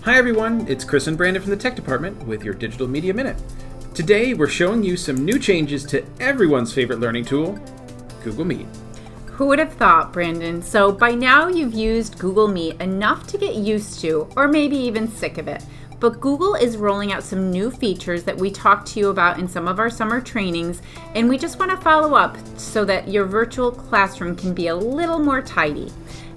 Hi everyone, it's Chris and Brandon from the Tech Department with your Digital Media Minute. Today we're showing you some new changes to everyone's favorite learning tool, Google Meet. Who would have thought, Brandon? So by now you've used Google Meet enough to get used to, or maybe even sick of it. But Google is rolling out some new features that we talked to you about in some of our summer trainings, and we just want to follow up so that your virtual classroom can be a little more tidy.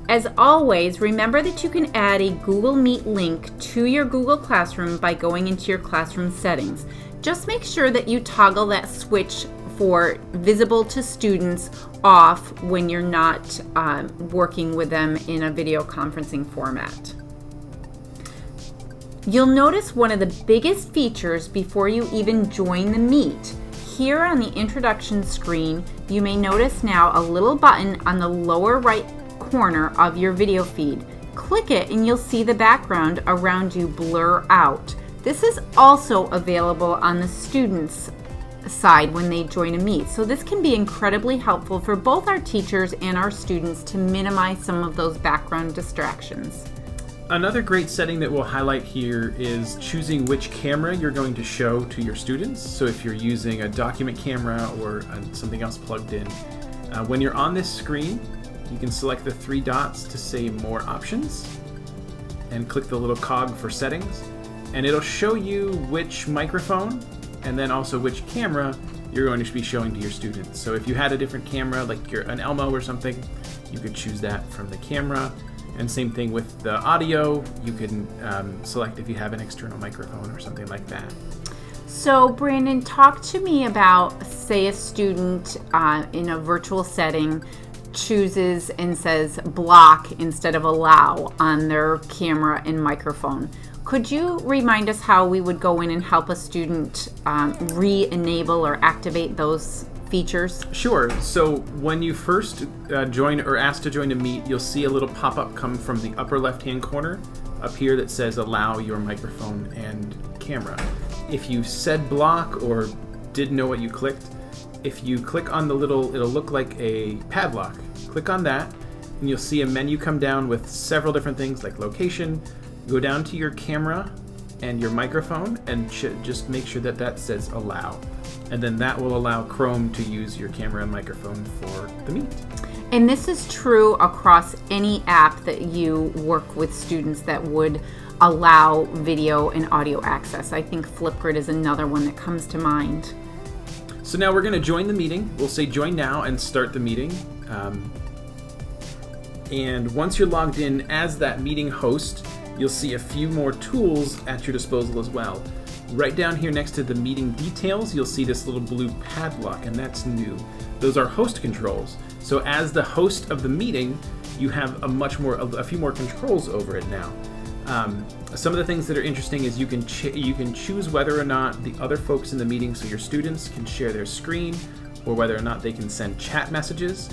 As always, remember that you can add a Google Meet link to your Google Classroom by going into your classroom settings. Just make sure that you toggle that switch for visible to students off when you're not working with them in a video conferencing format. You'll notice one of the biggest features before you even join the Meet. Here on the introduction screen, you may notice now a little button on the lower right corner of your video feed. Click it and you'll see the background around you blur out. This is also available on the students' side when they join a Meet. So this can be incredibly helpful for both our teachers and our students to minimize some of those background distractions. Another great setting that we'll highlight here is choosing which camera you're going to show to your students. So if you're using a document camera or something else plugged in, when you're on this screen, you can select the three dots to say more options and click the little cog for settings, and it'll show you which microphone and then also which camera you're going to be showing to your students. So if you had a different camera, like an Elmo or something, you could choose that from the camera. And same thing with the audio, you can select if you have an external microphone or something like that. So Brandon, talk to me about, say, a student in a virtual setting chooses and says block instead of allow on their camera and microphone. Could you remind us how we would go in and help a student re-enable or activate those features? Sure. So when you first join or ask to join a Meet, you'll see a little pop-up come from the upper left-hand corner up here that says allow your microphone and camera. If you said block or didn't know what you clicked, if you click on the little, it'll look like a padlock. Click on that and you'll see a menu come down with several different things like location. Go down to your camera and your microphone and just make sure that that says allow. And then that will allow Chrome to use your camera and microphone for the Meet. And this is true across any app that you work with students that would allow video and audio access. I think Flipgrid is another one that comes to mind. So now we're going to join the meeting. We'll say join now and start the meeting. And once you're logged in as that meeting host, you'll see a few more tools at your disposal as well. Right down here next to the meeting details, you'll see this little blue padlock, and that's new. Those are host controls. So as the host of the meeting, you have a few more controls over it now. Some of the things that are interesting is you can choose whether or not the other folks in the meeting, so your students, can share their screen, or whether or not they can send chat messages.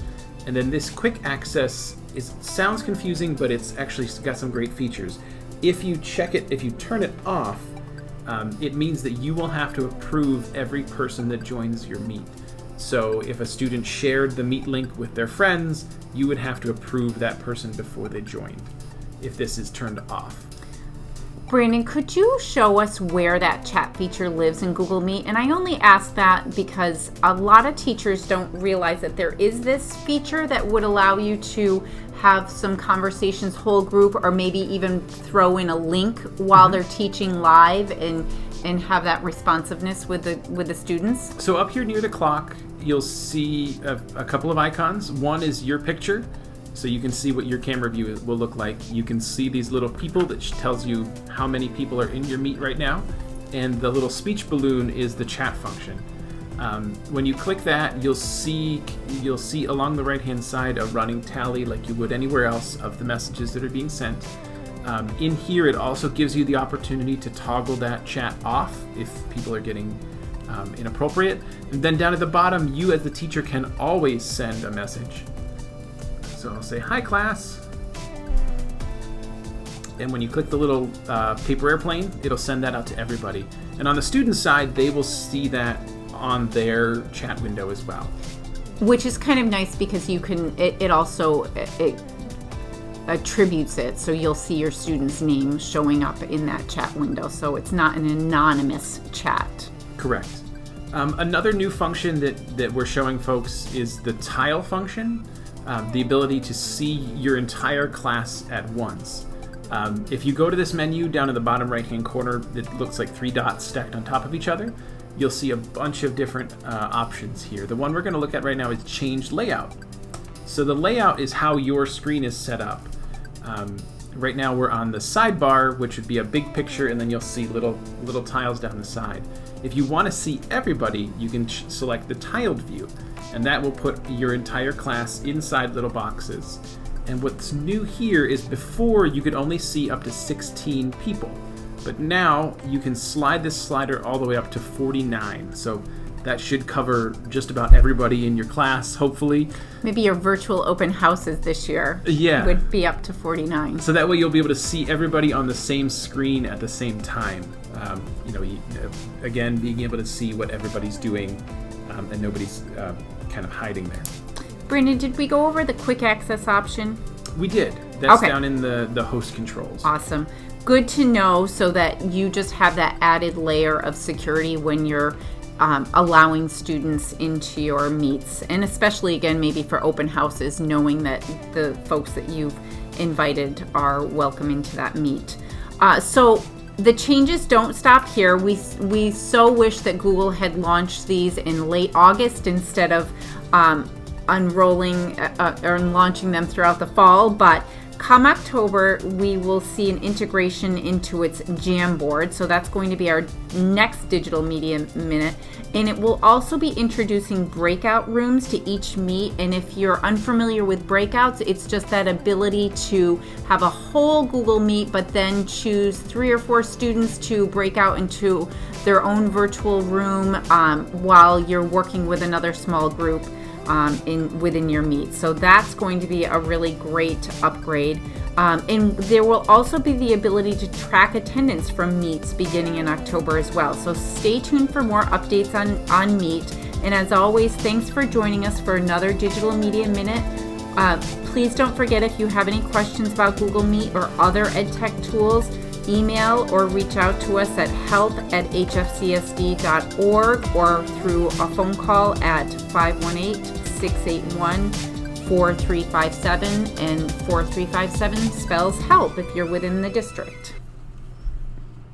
And then this quick access sounds confusing, but it's actually got some great features. If you turn it off, it means that you will have to approve every person that joins your Meet. So if a student shared the Meet link with their friends, you would have to approve that person before they joined, if this is turned off. Brandon, could you show us where that chat feature lives in Google Meet? And I only ask that because a lot of teachers don't realize that there is this feature that would allow you to have some conversations, whole group, or maybe even throw in a link while they're teaching live and have that responsiveness with the students. So up here near the clock, you'll see a couple of icons. One is your picture, so you can see what your camera view will look like. You can see these little people that tells you how many people are in your Meet right now. And the little speech balloon is the chat function. When you click that, you'll see along the right-hand side a running tally like you would anywhere else of the messages that are being sent. In here, it also gives you the opportunity to toggle that chat off if people are getting inappropriate. And then down at the bottom, you as the teacher can always send a message. So I'll say, hi class. And when you click the little paper airplane, it'll send that out to everybody. And on the student side, they will see that on their chat window as well. Which is kind of nice because you can, it also attributes it, so you'll see your student's name showing up in that chat window. So it's not an anonymous chat. Correct. Another new function that we're showing folks is the tile function, the ability to see your entire class at once. If you go to this menu down in the bottom right-hand corner, it looks like 3 dots stacked on top of each other. You'll see a bunch of different options here. The one we're going to look at right now is change layout. So the layout is how your screen is set up. Right now we're on the sidebar, which would be a big picture, and then you'll see little tiles down the side. If you want to see everybody, you can select the tiled view, and that will put your entire class inside little boxes. And what's new here is before you could only see up to 16 people, but now you can slide this slider all the way up to 49. So that should cover just about everybody in your class, hopefully. Maybe your virtual open houses this year would be up to 49. So that way you'll be able to see everybody on the same screen at the same time. Again, being able to see what everybody's doing and nobody's kind of hiding there. Brandon, did we go over the quick access option? We did. That's down in the host controls. Awesome. Good to know, so that you just have that added layer of security when you're allowing students into your meets, and especially again maybe for open houses, knowing that the folks that you've invited are welcome into that meet. So the changes don't stop here. We so wish that Google had launched these in late August instead of unrolling or launching them throughout the fall, but come October, we will see an integration into its Jamboard. So that's going to be our next Digital Media Minute. And it will also be introducing breakout rooms to each meet. And if you're unfamiliar with breakouts, it's just that ability to have a whole Google Meet, but then choose 3 or 4 students to break out into their own virtual room while you're working with another small group within your meet. So that's going to be a really great upgrade. And there will also be the ability to track attendance from meets beginning in October as well. So stay tuned for more updates on Meet. And as always, thanks for joining us for another Digital Media Minute. Please don't forget, if you have any questions about Google Meet or other EdTech tools, email or reach out to us at help@hfcsd.org or through a phone call at 518-681-4357, and 4357 spells help if you're within the district.